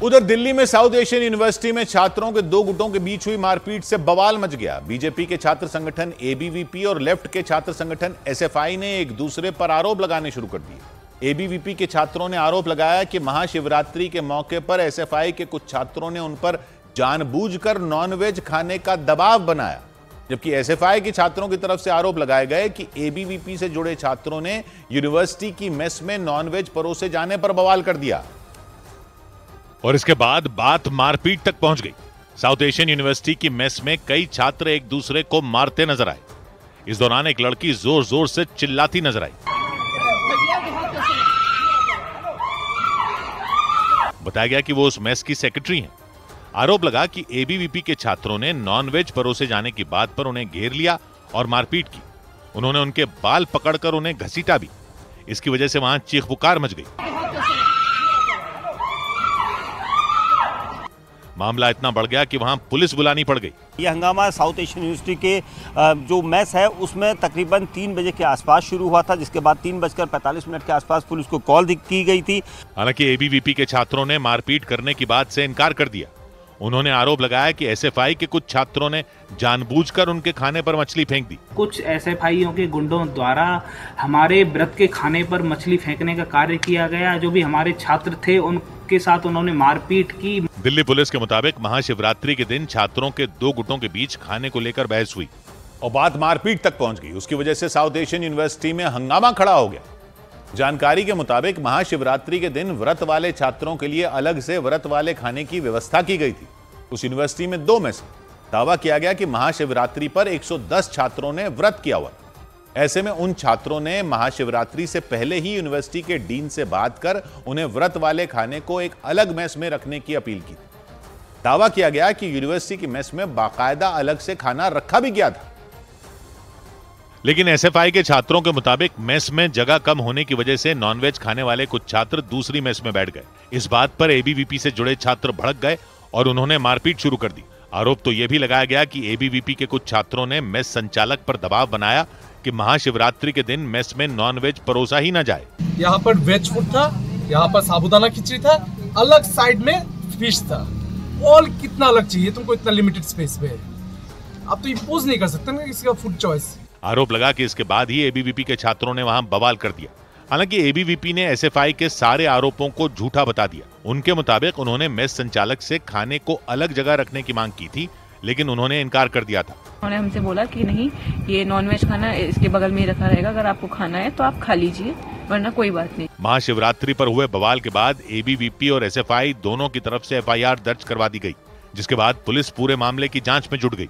उधर दिल्ली में south Asian university में छात्रों के दो गुटों के बीच हुई मारपीट से बवाल मच गया। बीजेपी के छात्र संगठन एबीवीपी और लेफ्ट के छात्र संगठन एसएफआई ने एक दूसरे पर आरोप लगाने शुरू कर दिए। एबीवीपी के छात्रों ने आरोप लगाया कि महाशिवरात्रि के मौके पर एसएफआई के कुछ छात्रों ने उन पर जानबूझकर नॉनवेज खाने का दबाव बनाया, जबकि एसएफआई के छात्रों की तरफ से आरोप लगाए गए कि एबीवीपी से जुड़े छात्रों ने यूनिवर्सिटी की मेस में नॉनवेज परोसे जाने पर बवाल कर दिया और इसके बाद बात मारपीट तक पहुंच गई। साउथ एशियन यूनिवर्सिटी की मेस में कई छात्र एक दूसरे को मारते नजर आए। इस दौरान एक लड़की जोर जोर से चिल्लाती नजर आई। बताया गया कि वो उस मेस की सेक्रेटरी हैं। आरोप लगा कि एबीवीपी के छात्रों ने नॉनवेज परोसे जाने की बात पर उन्हें घेर लिया और मारपीट की। उन्होंने उनके बाल पकड़कर उन्हें घसीटा भी। इसकी वजह से वहां चीख पुकार मच गई। मामला इतना बढ़ गया कि वहां पुलिस बुलानी पड़ गई। यह हंगामा साउथ एशियन यूनिवर्सिटी के जो मेस है उसमें तकरीबन 3 बजे के आसपास शुरू हुआ था, जिसके बाद 3:45 के आसपास पुलिस को कॉल की गई थी। हालांकि एबीवीपी के छात्रों ने मारपीट करने की बात से इनकार कर दिया। उन्होंने आरोप लगाया कि एसएफआई के कुछ छात्रों ने जानबूझकर उनके खाने पर मछली फेंक दी। कुछ एसएफआईओ के गुंडों द्वारा हमारे व्रत के खाने पर मछली फेंकने का कार्य किया गया। जो भी हमारे छात्र थे उनके साथ उन्होंने मारपीट की। दिल्ली पुलिस के मुताबिक महाशिवरात्रि के दिन छात्रों के दो गुटों के बीच खाने को लेकर बहस हुई और बात मारपीट तक पहुंच गई। उसकी वजह से साउथ एशियन यूनिवर्सिटी में हंगामा खड़ा हो गया। जानकारी के मुताबिक महाशिवरात्रि के दिन व्रत वाले छात्रों के लिए अलग से व्रत वाले खाने की व्यवस्था की गई थी। उस यूनिवर्सिटी में 2 मेस। दावा किया गया कि महाशिवरात्रि पर 110 छात्रों ने व्रत किया हुआ। ऐसे में उन छात्रों ने महाशिवरात्रि से पहले ही यूनिवर्सिटी के डीन से बात कर उन्हें व्रत वाले खाने को एक अलग मेस में रखने की अपील की। दावा किया गया कि यूनिवर्सिटी की मेस में बाकायदा अलग से खाना रखा भी गया था। लेकिन एसएफआई के छात्रों के मुताबिक मेस में जगह कम होने की वजह से नॉनवेज खाने वाले कुछ छात्र दूसरी मेस में बैठ गए। इस बात पर एबीवीपी से जुड़े छात्र भड़क गए और उन्होंने मारपीट शुरू कर दी। आरोप तो यह भी लगाया गया कि एबीवीपी के कुछ छात्रों ने मेस संचालक पर दबाव बनाया कि महाशिवरात्रि के दिन मेस में नॉनवेज परोसा ही न जाए। यहाँ पर वेज फूड था, यहाँ पर साबूदाना खिचड़ी था, अलग साइड में फिश था। और कितना अलग चाहिए तुमको इतना लिमिटेड स्पेस में? आप तो इम्पोज नहीं कर सकते ना किसी का फूड चॉइस। आरोप लगा कि इसके बाद ही एबीवीपी के छात्रों ने वहां बवाल कर दिया। हालांकि एबीवीपी ने एसएफआई के सारे आरोपों को झूठा बता दिया। उनके मुताबिक उन्होंने मेस संचालक से खाने को अलग जगह रखने की मांग की थी, लेकिन उन्होंने इनकार कर दिया था। उन्होंने हमसे बोला कि नहीं, ये नॉनवेज खाना इसके बगल में ही रखा रहेगा, अगर आपको खाना है तो आप खा लीजिए, वरना कोई बात नहीं। महाशिवरात्रि पर हुए बवाल के बाद एबीवीपी और एसएफआई दोनों की तरफ से एफआईआर दर्ज करवा दी गई, जिसके बाद पुलिस पूरे मामले की जांच में जुट गई।